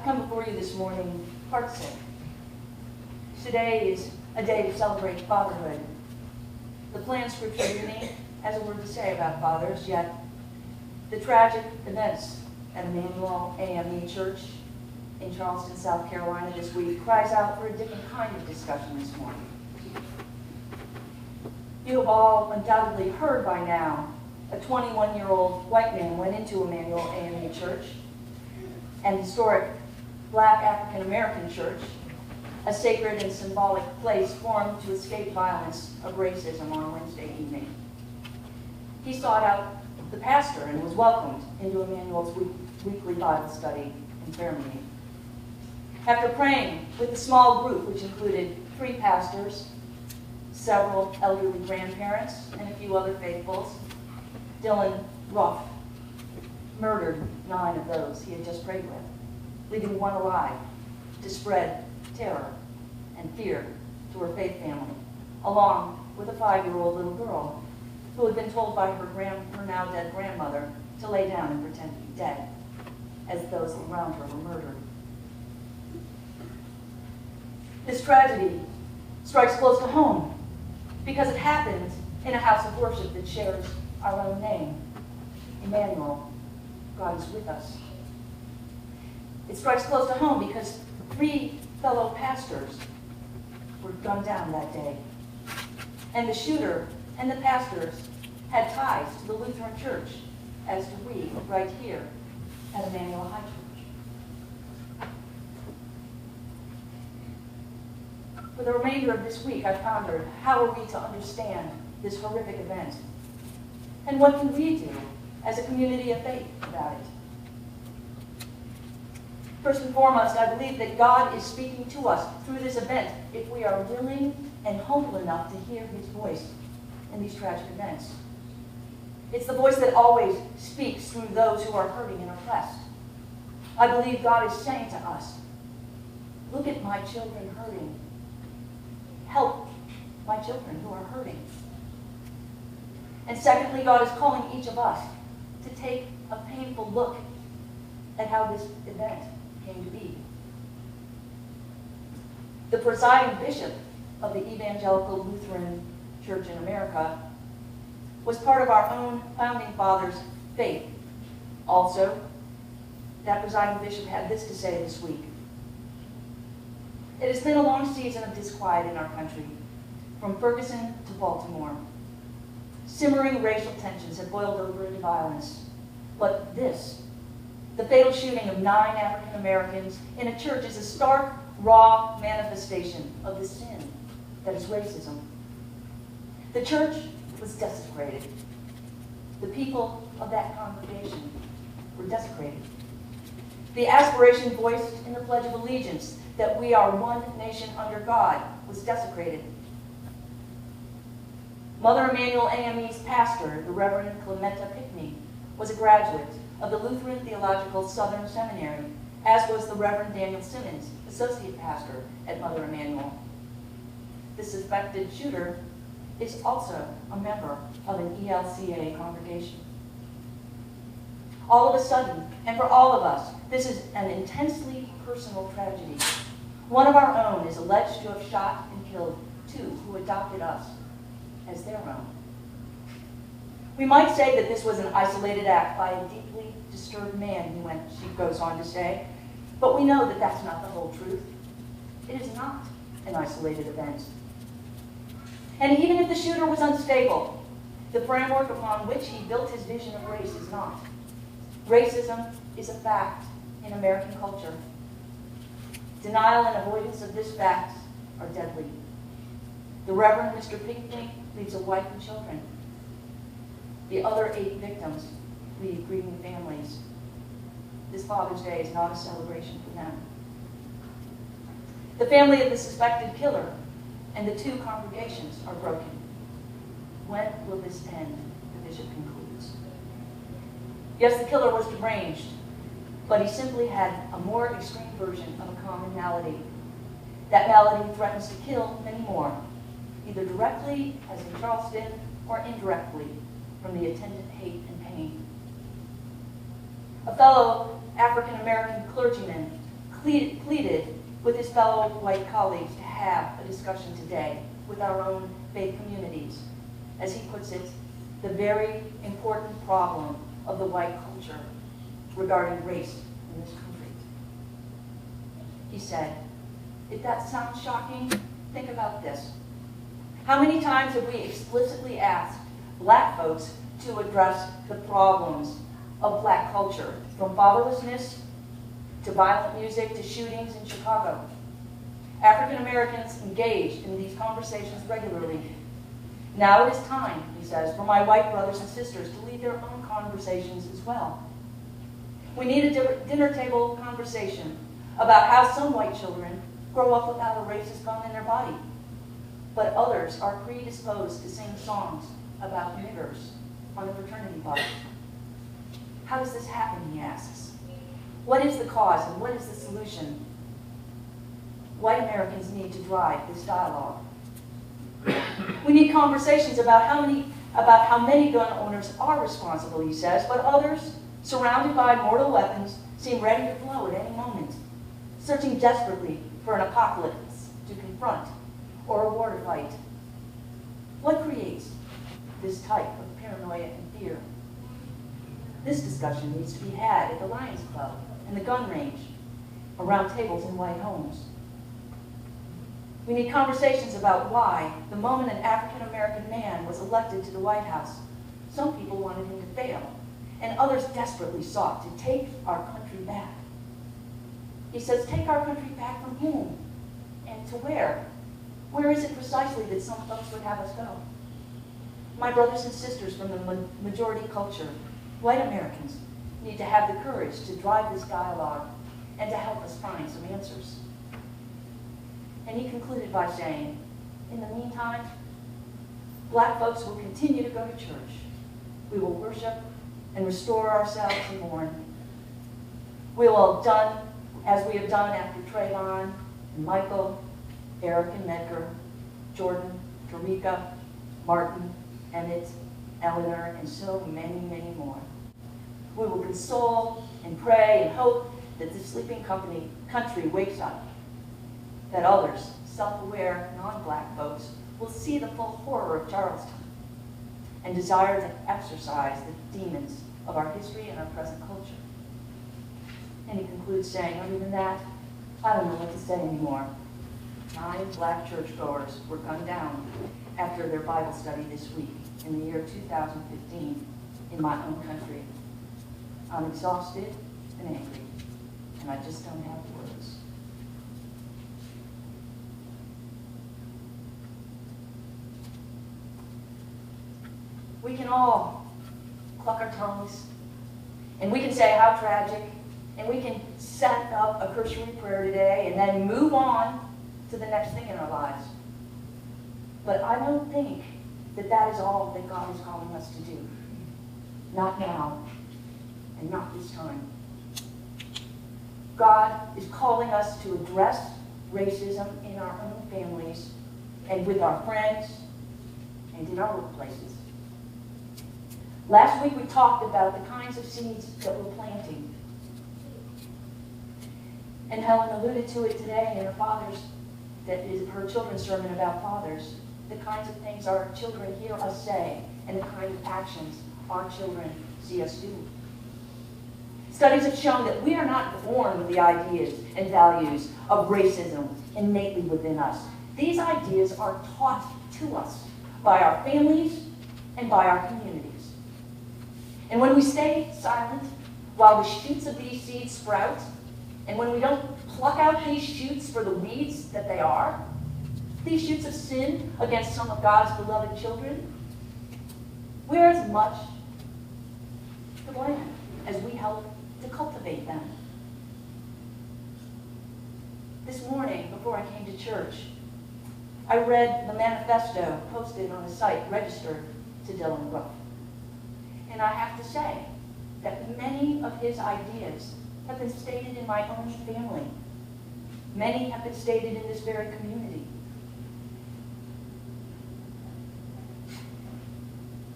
come before you this morning heartsick. Today is a day to celebrate fatherhood. The planned scripture reading has a word to say about fathers, yet the tragic events at Emanuel AME Church in Charleston, South Carolina this week cries out for a different kind of discussion this morning. You have all undoubtedly heard by now, a 21-year-old white man went into Emanuel AME Church, an historic Black African-American church, a sacred and symbolic place formed to escape violence of racism on a Wednesday evening. He sought out the pastor and was welcomed into Emanuel's weekly Bible study and prayer meeting. After praying with a small group, which included 3 pastors, several elderly grandparents, and a few other faithfuls, Dylan Ruff murdered 9 of those he had just prayed with, leaving 1 alive to spread terror and fear to her faith family, along with a 5-year-old little girl who had been told by her now dead grandmother to lay down and pretend to be dead, as those around her were murdered. This tragedy strikes close to home because it happened in a house of worship that shares our own name, Emmanuel, God is with us. It strikes close to home because 3 fellow pastors were gunned down that day. And the shooter and the pastors had ties to the Lutheran Church, as do we right here at Emanuel High Church. For the remainder of this week, I pondered, how are we to understand this horrific event? And what can we do as a community of faith about it? First and foremost, I believe that God is speaking to us through this event if we are willing and humble enough to hear his voice in these tragic events. It's the voice that always speaks through those who are hurting and oppressed. I believe God is saying to us, look at my children hurting. Help my children who are hurting. And secondly, God is calling each of us to take a painful look at how this event came to be. The presiding bishop of the Evangelical Lutheran Church in America was part of our own founding fathers' faith. Also, that presiding bishop had this to say this week. It has been a long season of disquiet in our country, from Ferguson to Baltimore. Simmering racial tensions have boiled over into violence. But this, the fatal shooting of 9 African Americans in a church, is a stark, raw manifestation of the sin that is racism. The church was desecrated. The people of that congregation were desecrated. The aspiration voiced in the Pledge of Allegiance that we are one nation under God was desecrated. Mother Emanuel AME's pastor, the Reverend Clementa Pickney, was a graduate of the Lutheran Theological Southern Seminary, as was the Reverend Daniel Simmons, associate pastor at Mother Emanuel. The suspected shooter is also a member of an ELCA congregation. All of a sudden, and for all of us, this is an intensely personal tragedy. One of our own is alleged to have shot and killed 2 who adopted us as their own. We might say that this was an isolated act by a deeply disturbed man, she goes on to say, but we know that that's not the whole truth. It is not an isolated event. And even if the shooter was unstable, the framework upon which he built his vision of race is not. Racism is a fact in American culture. Denial and avoidance of this fact are deadly. The Reverend Mr. Pickney leaves a wife and children. The other 8 victims leave grieving families. This Father's Day is not a celebration for them. The family of the suspected killer and the 2 congregations are broken. When will this end? The bishop concludes. Yes, the killer was deranged, but he simply had a more extreme version of a common malady. That malady threatens to kill many more, either directly, as in Charleston, or indirectly from the attendant hate and pain. A fellow African-American clergyman pleaded with his fellow white colleagues to have a discussion today with our own faith communities. As he puts it, the very important problem of the white culture regarding race in this country. He said, if that sounds shocking, think about this. How many times have we explicitly asked black folks to address the problems of black culture, from fatherlessness to violent music to shootings in Chicago? African Americans engaged in these conversations regularly. Now it is time, he says, for my white brothers and sisters to lead their own conversations as well. We need a dinner table conversation about how some white children grow up without a racist bone in their body, but others are predisposed to sing songs about niggers on the fraternity bus. How does this happen, he asks. What is the cause and what is the solution? White Americans need to drive this dialogue. We need conversations about how many gun owners are responsible, he says, but others, surrounded by mortal weapons, seem ready to blow at any moment, searching desperately for an apocalypse to confront or a war to fight. What creates this type of paranoia and fear? This discussion needs to be had at the Lions Club and the gun range, around tables in white homes. We need conversations about why, the moment an African-American man was elected to the White House, some people wanted him to fail, and others desperately sought to take our country back. He says, take our country back from whom? And to where? Where is it precisely that some folks would have us go? My brothers and sisters from the majority culture, white Americans, need to have the courage to drive this dialogue and to help us find some answers. And he concluded by saying, in the meantime, black folks will continue to go to church. We will worship and restore ourselves and mourn. We will have done as we have done after Trayvon and Michael, Eric and Medgar, Jordan, Tarika, Martin, Emmett, Eleanor, and so many, many more. We will console and pray and hope that the sleeping country wakes up, that others, self-aware, non-black folks, will see the full horror of Charleston and desire to exorcise the demons of our history and our present culture. And he concludes saying, other than that, I don't know what to say anymore. 9 black churchgoers were gunned down after their Bible study this week in the year 2015 in my own country. I'm exhausted and angry, and I just don't have words. We can all cluck our tongues, and we can say how tragic, and we can set up a cursory prayer today and then move on to the next thing in our lives. But I don't think that that is all that God is calling us to do. Not now, and not this time. God is calling us to address racism in our own families and with our friends and in our workplaces. Last week we talked about the kinds of seeds that we're planting. And Helen alluded to it today in her children's sermon about fathers, the kinds of things our children hear us say and the kind of actions our children see us do. Studies have shown that we are not born with the ideas and values of racism innately within us. These ideas are taught to us by our families and by our communities. And when we stay silent while the shoots of these seeds sprout, and when we don't pluck out these shoots for the weeds that they are, these shoots of sin against some of God's beloved children, we're as much to blame as we help to cultivate them. This morning, before I came to church, I read the manifesto posted on a site registered to Dylan Roof. And I have to say that many of his ideas have been stated in my own family. Many have been stated in this very community.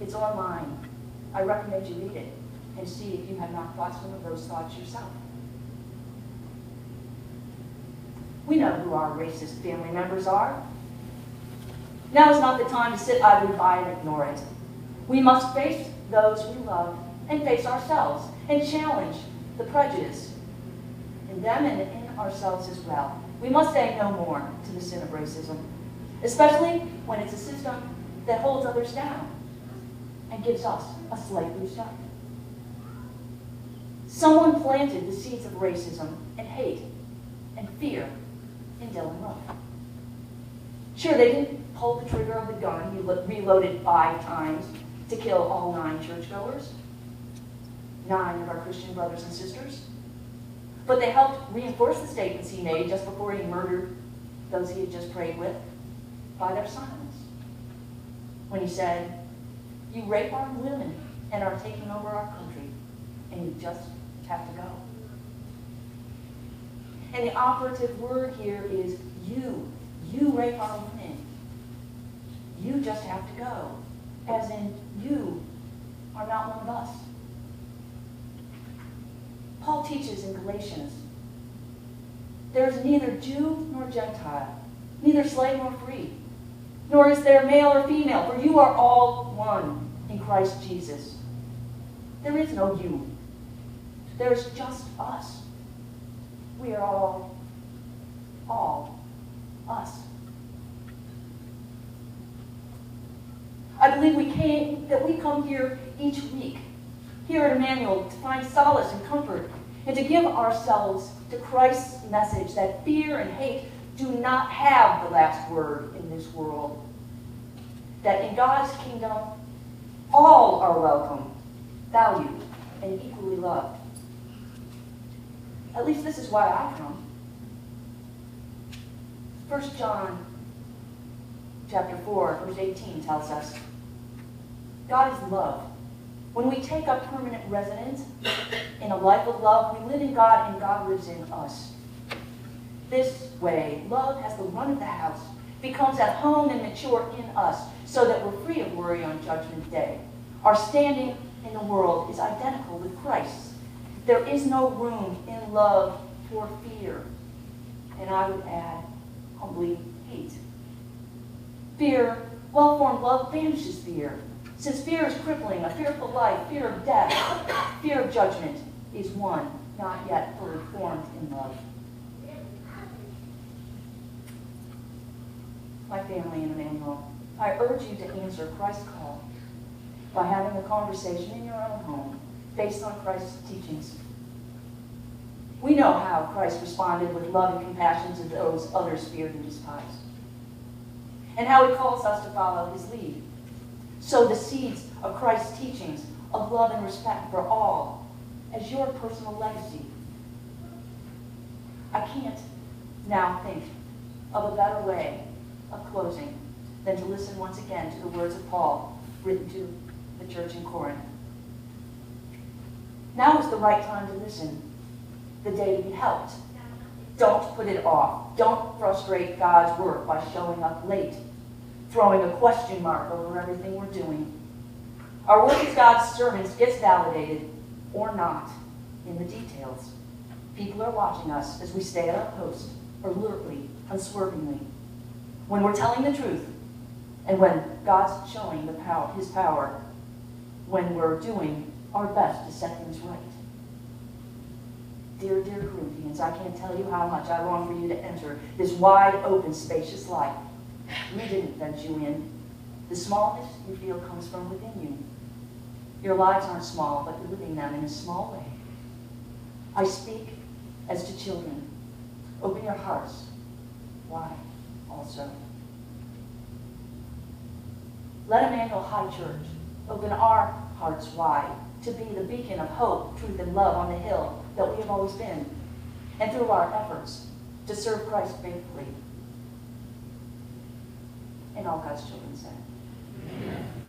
It's online. I recommend you read it and see if you have not thought some of those thoughts yourself. We know who our racist family members are. Now is not the time to sit idly by and ignore it. We must face those we love and face ourselves and challenge the prejudice in them and in ourselves as well. We must say no more to the sin of racism, especially when it's a system that holds others down and gives us a slight boost up. Someone planted the seeds of racism and hate and fear in Dylan Love. Sure, they didn't pull the trigger of the gun. He reloaded 5 times to kill all 9 churchgoers, 9 of our Christian brothers and sisters. But they helped reinforce the statements he made just before he murdered those he had just prayed with by their silence. When he said, "You rape our women and are taking over our country, and you just have to go." And the operative word here is you. You rape our women. You just have to go. As in, you are not one of us. Paul teaches in Galatians, there is neither Jew nor Gentile, neither slave nor free, nor is there male or female, for you are all one in Christ Jesus. There is no you. There's just us. We are all us. I believe we come here each week, here at Emanuel, to find solace and comfort, and to give ourselves to Christ's message that fear and hate do not have the last word in this world. That in God's kingdom, all are welcome, valued, and equally loved. At least this is why I come. 1 John chapter 4, verse 18 tells us, God is love. When we take up permanent residence in a life of love, we live in God and God lives in us. This way, love has the run of the house, becomes at home and mature in us, so that we're free of worry on Judgment Day. Our standing in the world is identical with Christ's. There is no room in love for fear. And I would add, humbly, hate. Fear, well-formed love banishes fear. Since fear is crippling, a fearful life, fear of death, fear of judgment is one not yet fully formed in love. My family in Emanuel, I urge you to answer Christ's call by having a conversation in your own home based on Christ's teachings. We know how Christ responded with love and compassion to those others feared and despised, and how he calls us to follow his lead. Sow the seeds of Christ's teachings of love and respect for all as your personal legacy. I can't now think of a better way of closing than to listen once again to the words of Paul written to the church in Corinth. Now is the right time to listen, the day to be helped. Don't put it off. Don't frustrate God's work by showing up late, throwing a question mark over everything we're doing. Our work as God's servants gets validated, or not, in the details. People are watching us as we stay at our post, alertly, unswervingly, when we're telling the truth, and when God's showing his power, when we're doing our best to set things right. Dear, dear Corinthians, I can't tell you how much I long for you to enter this wide open, spacious life. We didn't fence you in. The smallness you feel comes from within you. Your lives aren't small, but you're living them in a small way. I speak as to children. Open your hearts wide also. Let Emanuel High Church open our hearts wide to be the beacon of hope, truth, and love on the hill that we have always been, and through our efforts to serve Christ faithfully. And all God's children say. Amen.